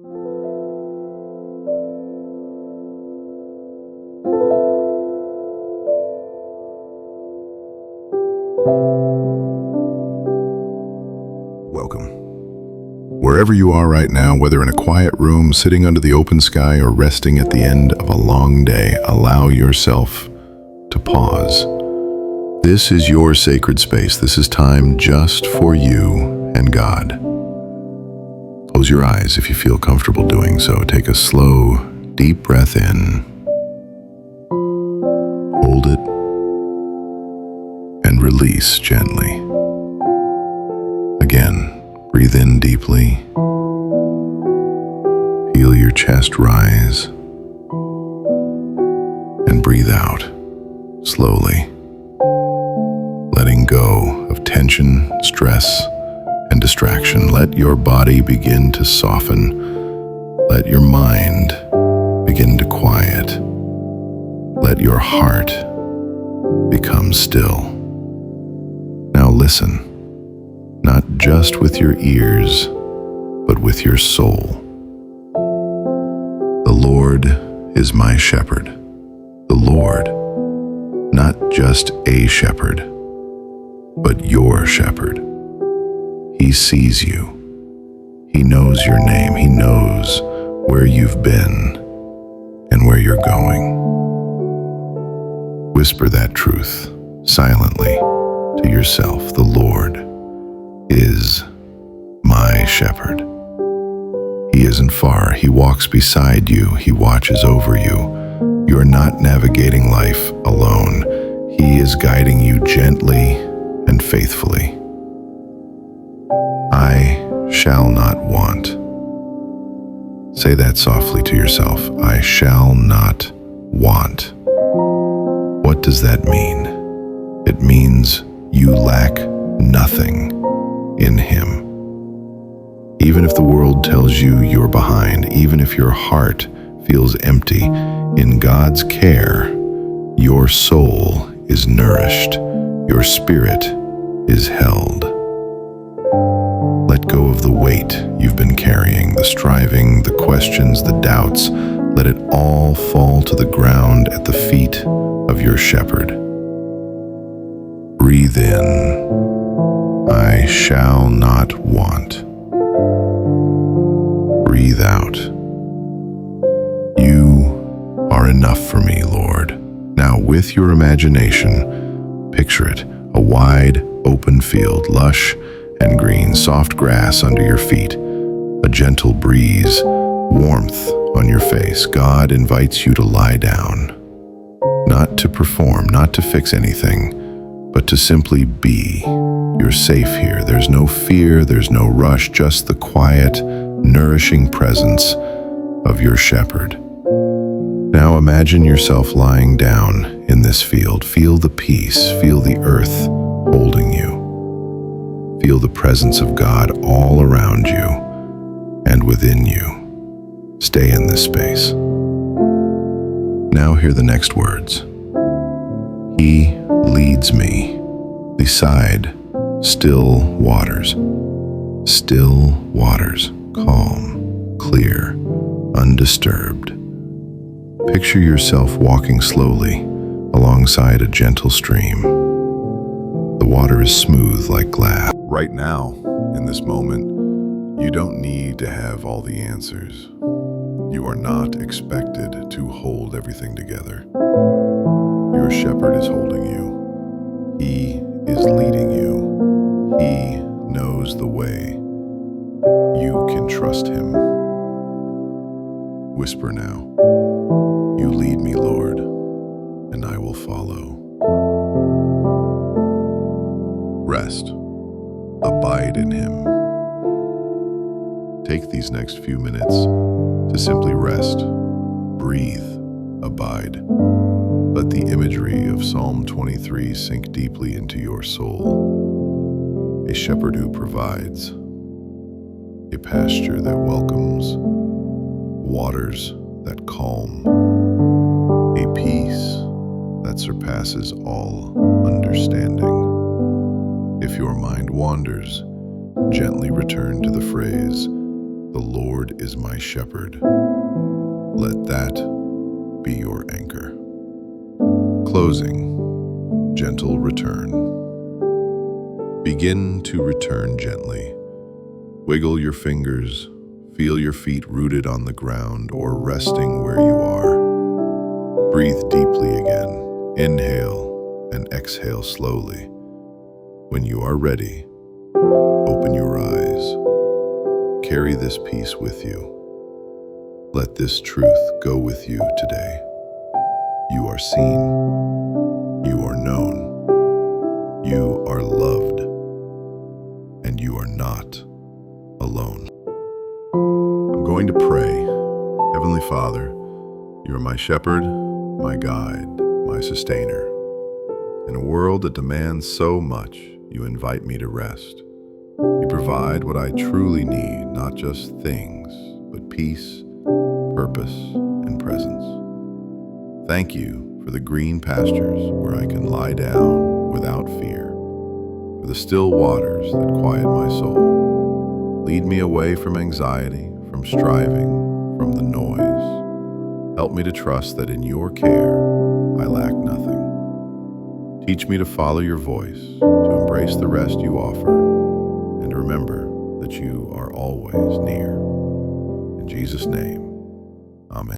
Welcome. Wherever you are right now, whether in a quiet room, sitting under the open sky, or resting at the end of a long day, allow yourself to pause. This is your sacred space. This is time just for you and God. Close your eyes if you feel comfortable doing so. Take a slow, deep breath in. Hold it and release gently. Again, breathe in deeply. Feel your chest rise. And breathe out slowly, letting go of tension, stress, and distraction. Let your body begin to soften. Let your mind begin to quiet. Let your heart become still. Now listen. Not just with your ears, but with your soul. The Lord is my shepherd. The Lord, not just a shepherd, but your shepherd. He sees you. He knows your name. He knows where you've been and where you're going. Whisper that truth silently to yourself. The Lord is my shepherd. He isn't far. He walks beside you. He watches over you. You're not navigating life alone. He is guiding you gently and faithfully. I shall not want. Say that softly to yourself. I shall not want. What does that mean? It means you lack nothing in Him. Even if the world tells you you're behind, even if your heart feels empty, in God's care, your soul is nourished, your spirit is held. Let go of the weight you've been carrying, the striving, the questions, the doubts. Let it all fall to the ground at the feet of your shepherd. Breathe in. I shall not want. Breathe out. You are enough for me, Lord. Now, with your imagination, picture it, a wide, open field, lush and green, soft grass under your feet, a gentle breeze, warmth on your face. God invites you to lie down, not to perform, not to fix anything, but to simply be. You're safe here. There's no fear, there's no rush, just the quiet, nourishing presence of your shepherd. Now imagine yourself lying down in this field. Feel the peace, feel the earth holding you. Feel the presence of God all around you and within you. Stay in this space. Now hear the next words. He leads me beside still waters. Still waters, calm, clear, undisturbed. Picture yourself walking slowly alongside a gentle stream. The water is smooth like glass. Right now, in this moment, you don't need to have all the answers. You are not expected to hold everything together. Your shepherd is holding you. He is leading you. He knows the way. You can trust Him. Whisper now. You lead me, Lord, and I will follow. Rest. Abide in Him. Take these next few minutes to simply rest, breathe, abide. Let the imagery of Psalm 23 sink deeply into your soul. A shepherd who provides, a pasture that welcomes, waters that calm, a peace that surpasses all understanding. If your mind wanders, gently return to the phrase, The Lord is my shepherd. Let that be your anchor. Closing, gentle return. Begin to return gently. Wiggle your fingers, feel your feet rooted on the ground or resting where you are. Breathe deeply again. Inhale and exhale slowly. When you are ready, open your eyes. Carry this peace with you. Let this truth go with you today. You are seen. You are known. You are loved. And you are not alone. I'm going to pray. Heavenly Father, you are my shepherd, my guide, my sustainer. In a world that demands so much, you invite me to rest. You provide what I truly need, not just things, but peace, purpose, and presence. Thank you for the green pastures where I can lie down without fear, for the still waters that quiet my soul. Lead me away from anxiety, from striving, from the noise. Help me to trust that in your care, I lack nothing. Teach me to follow your voice, to embrace the rest you offer, and to remember that you are always near. In Jesus' name, amen.